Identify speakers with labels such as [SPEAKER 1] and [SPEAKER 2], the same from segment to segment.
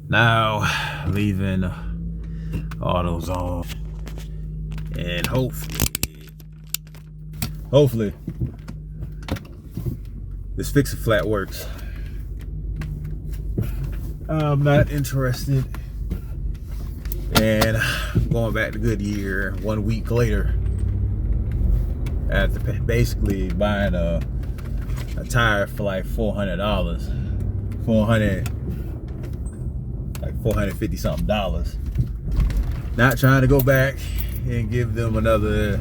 [SPEAKER 1] Now leaving AutoZone, and hopefully this Fix-A-Flat works. I'm not interested in going back to Goodyear 1 week later after basically buying a tire for like $400, like $450 something dollars. Not trying to go back and give them another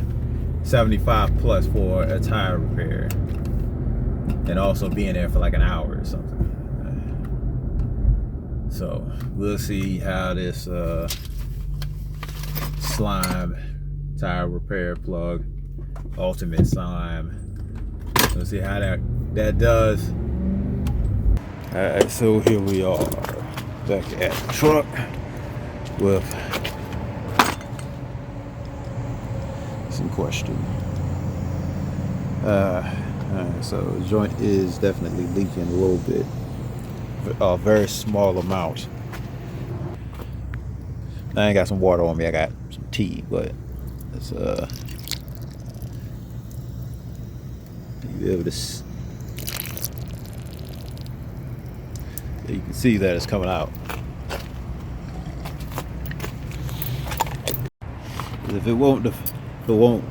[SPEAKER 1] 75 plus for a tire repair, and also being there for like an hour or something. So we'll see how this slime tire repair plug, ultimate slime, we'll see how that does. Alright, so here we are back at the truck with some question. So the joint is definitely leaking a little bit, a very small amount. I ain't got some water on me, I got some tea, but it's you be able to you can see that it's coming out. If it won't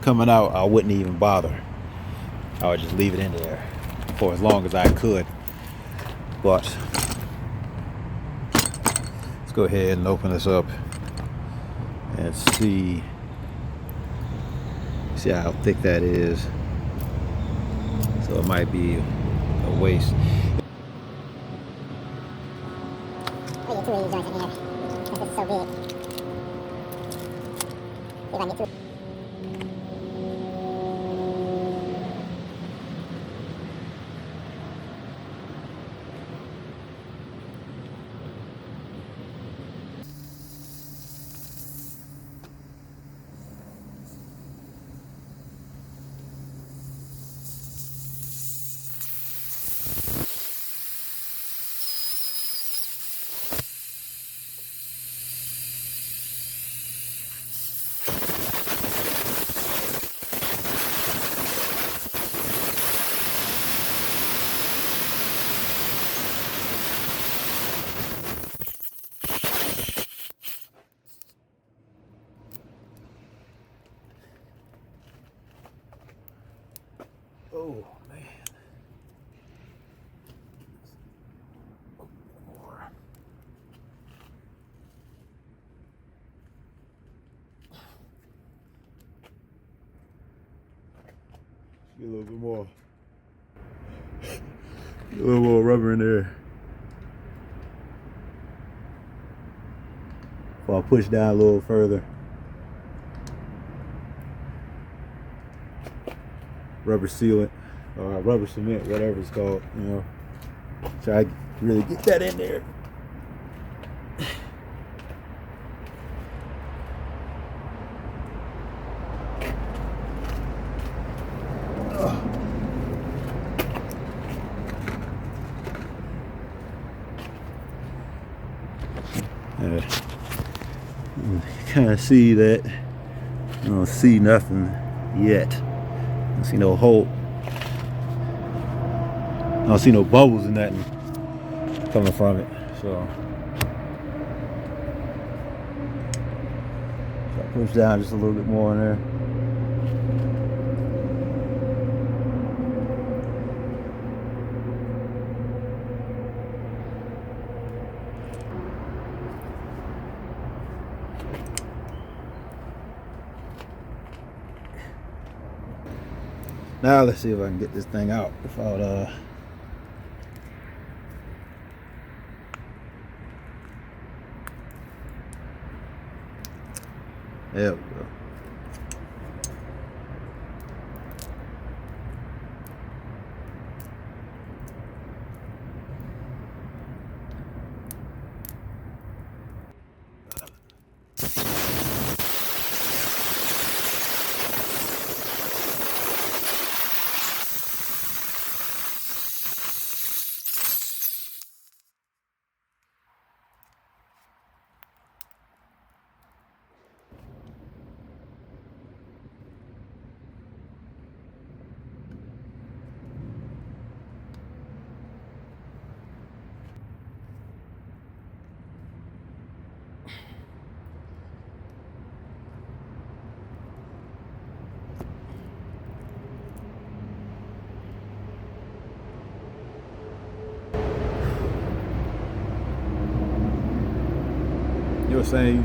[SPEAKER 1] coming out, I wouldn't even bother. I would just leave it in there for as long as I could. But let's go ahead and open this up and see how thick that is. So it might be a waste. I get two of these joints in here because it's so big. If I get two. Oh man. Get a little bit more. Get a little more rubber in there. If I push down a little further. Rubber sealant, or rubber cement, whatever it's called, you know. Try to really get that in there. Kind of see that. I don't see nothing yet. I don't see no hole. I don't see no bubbles in nothing coming from it. So I push down just a little bit more in there. Now let's see if I can get this thing out without there we go. You were saying,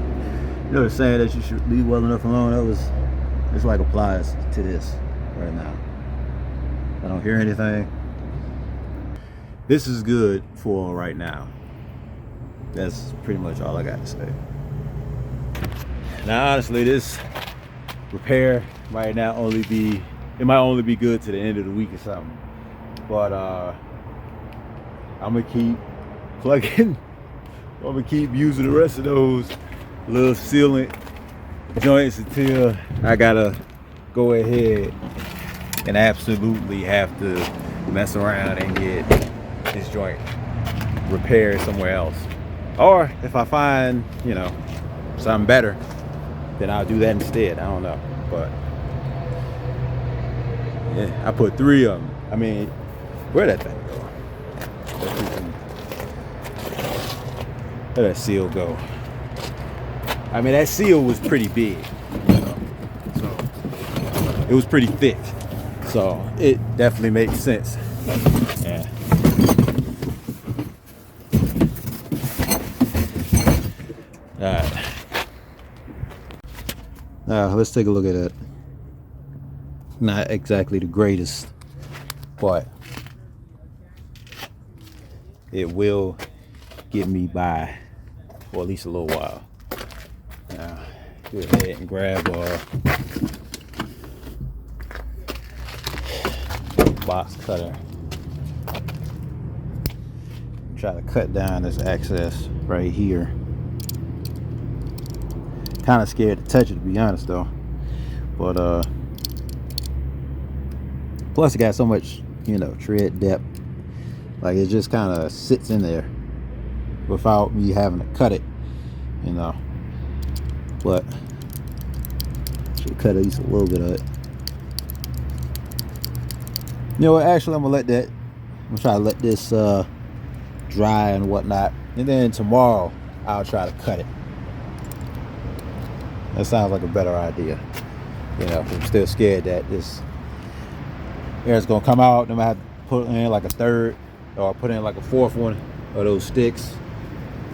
[SPEAKER 1] that you should leave well enough alone. It's like applies to this right now. I don't hear anything. This is good for right now. That's pretty much all I got to say. Now, honestly, this repair might not only be, it might only be good to the end of the week or something. But I'm gonna keep plugging. I'm gonna keep using the rest of those little sealant joints until I gotta go ahead and absolutely have to mess around and get this joint repaired somewhere else. Or if I find, you know, something better, then I'll do that instead. I don't know, but yeah, I put 3 of them. I mean, where'd that thing go? Where'd that seal go? I mean, that seal was pretty big, you know, so it was pretty thick, so it definitely makes sense. Yeah. All right. Now let's take a look at it. Not exactly the greatest, but it will get me by for at least a little while. Now, go ahead and grab a box cutter. Try to cut down this excess right here. Kind of scared to touch it, to be honest, though. But plus it got so much, you know, tread depth. Like it just kind of sits in there without me having to cut it, you know. But should cut at least a little bit of it. You know what? Actually, I'm gonna try to let this dry and whatnot, and then tomorrow I'll try to cut it. That sounds like a better idea. You know, I'm still scared that this air's gonna come out. Then I have to put in like a 3rd, or put in like a 4th one of those sticks,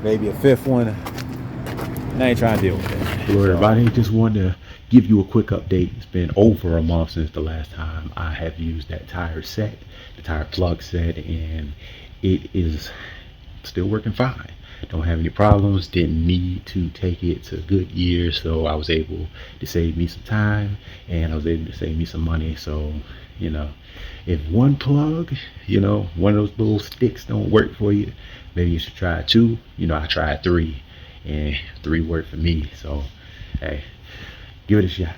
[SPEAKER 1] maybe a 5th one. And I ain't trying to deal with that.
[SPEAKER 2] Hello everybody, just wanted to give you a quick update. It's been over a month since the last time I have used that tire set, the tire plug set, and it is still working fine. Don't have any problems. Didn't need to take it to Goodyear, so I was able to save me some time and I was able to save me some money. So, you know, if one plug, you know, one of those little sticks don't work for you, maybe you should try 2. You know, I tried 3 and 3 worked for me. So hey, give it a shot.